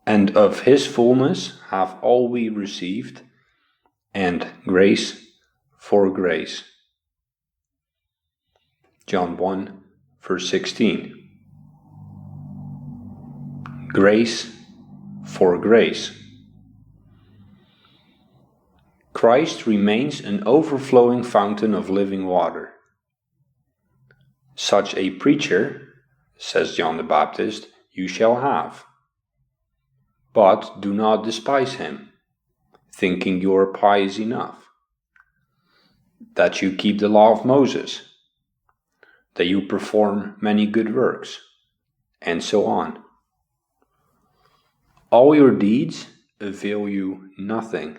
And of his fullness have all we received, and grace for grace. John 1, verse 16. Grace for grace. Christ remains an overflowing fountain of living water. Such a preacher, says John the Baptist, you shall have. But do not despise him, thinking you are pious enough, that you keep the law of Moses, that you perform many good works, and so on. All your deeds avail you nothing.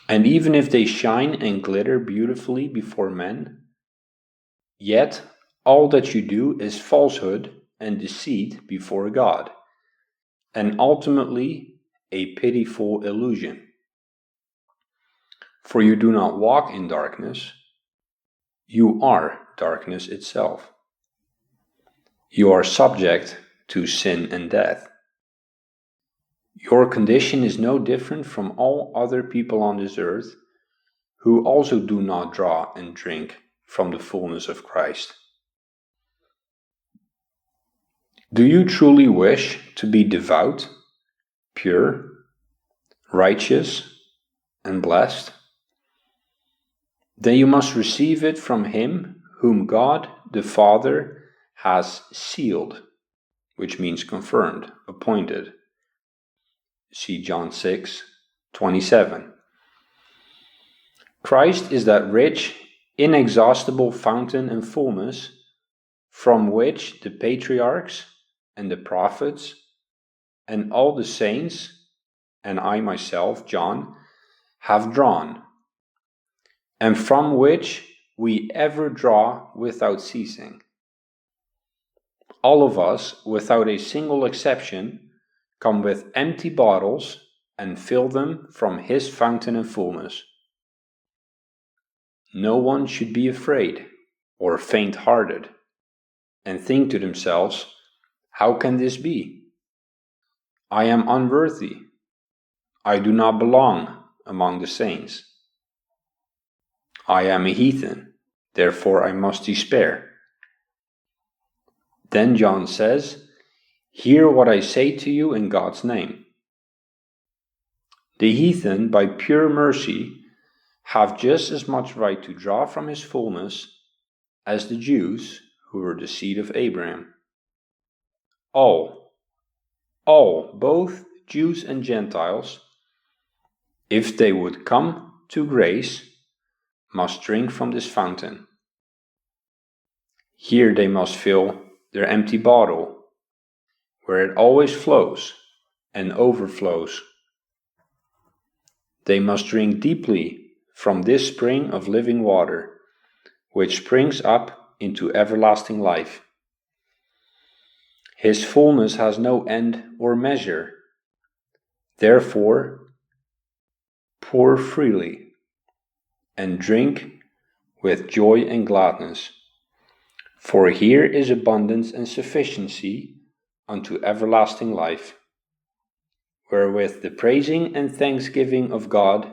And even if they shine and glitter beautifully before men, yet all that you do is falsehood and deceit before God, and ultimately a pitiful illusion. For you do not walk in darkness, you are darkness itself. You are subject to sin and death. Your condition is no different from all other people on this earth, who also do not draw and drink from the fullness of Christ. Do you truly wish to be devout, pure, righteous, and blessed? Then you must receive it from him whom God the Father has sealed, which means confirmed, appointed. See John 6:27. Christ is that rich, inexhaustible fountain and fullness from which the patriarchs and the prophets and all the saints, and I myself, John, have drawn, and from which we ever draw without ceasing. All of us, without a single exception, come with empty bottles and fill them from his fountain and fullness. No one should be afraid or faint-hearted and think to themselves, how can this be? I am unworthy. I do not belong among the saints. I am a heathen, therefore I must despair. Then John says, hear what I say to you in God's name. The heathen, by pure mercy, have just as much right to draw from his fullness as the Jews who were the seed of Abraham. All, both Jews and Gentiles, if they would come to grace, must drink from this fountain. Here they must fill their empty bottle, where it always flows and overflows. They must drink deeply from this spring of living water, which springs up into everlasting life. His fullness has no end or measure. Therefore, pour freely and drink with joy and gladness. For here is abundance and sufficiency unto everlasting life, wherewith the praising and thanksgiving of God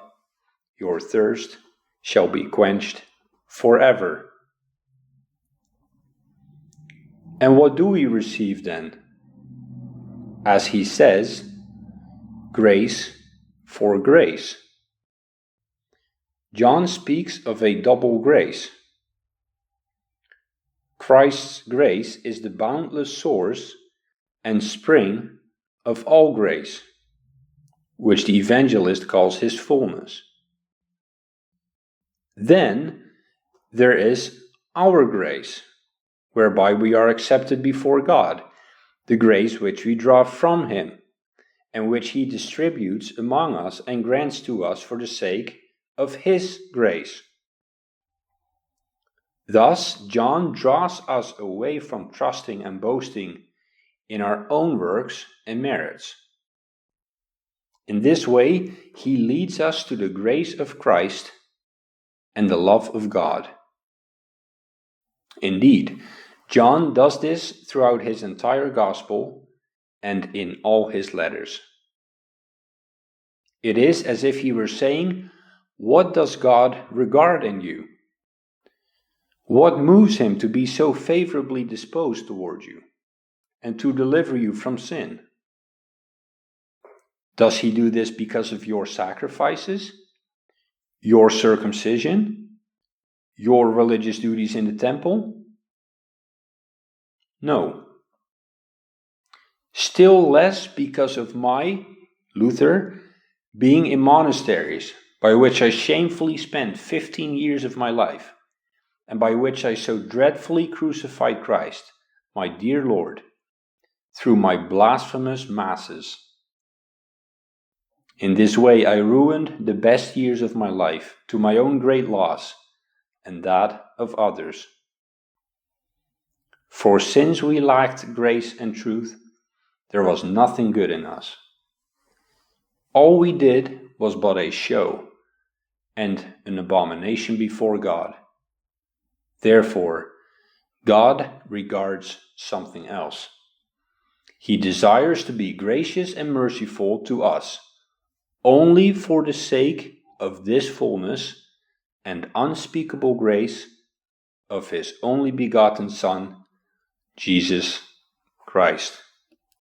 your thirst shall be quenched forever. And what do we receive then? As he says, grace for grace. John speaks of a double grace. Christ's grace is the boundless source and spring of all grace, which the evangelist calls his fullness. Then there is our grace, whereby we are accepted before God, the grace which we draw from him, and which he distributes among us and grants to us for the sake of his grace. Thus, John draws us away from trusting and boasting in our own works and merits. In this way, he leads us to the grace of Christ and the love of God. Indeed, John does this throughout his entire gospel and in all his letters. It is as if he were saying, what does God regard in you? What moves him to be so favorably disposed toward you and to deliver you from sin? Does he do this because of your sacrifices, your circumcision, your religious duties in the temple? No. Still less because of my, Luther, being in monasteries, by which I shamefully spent 15 years of my life, and by which I so dreadfully crucified Christ, my dear Lord, through my blasphemous masses. In this way I ruined the best years of my life to my own great loss and that of others. For since we lacked grace and truth, there was nothing good in us. All we did was but a show and an abomination before God. Therefore, God regards something else. He desires to be gracious and merciful to us, only for the sake of this fullness and unspeakable grace of his only begotten Son, Jesus Christ.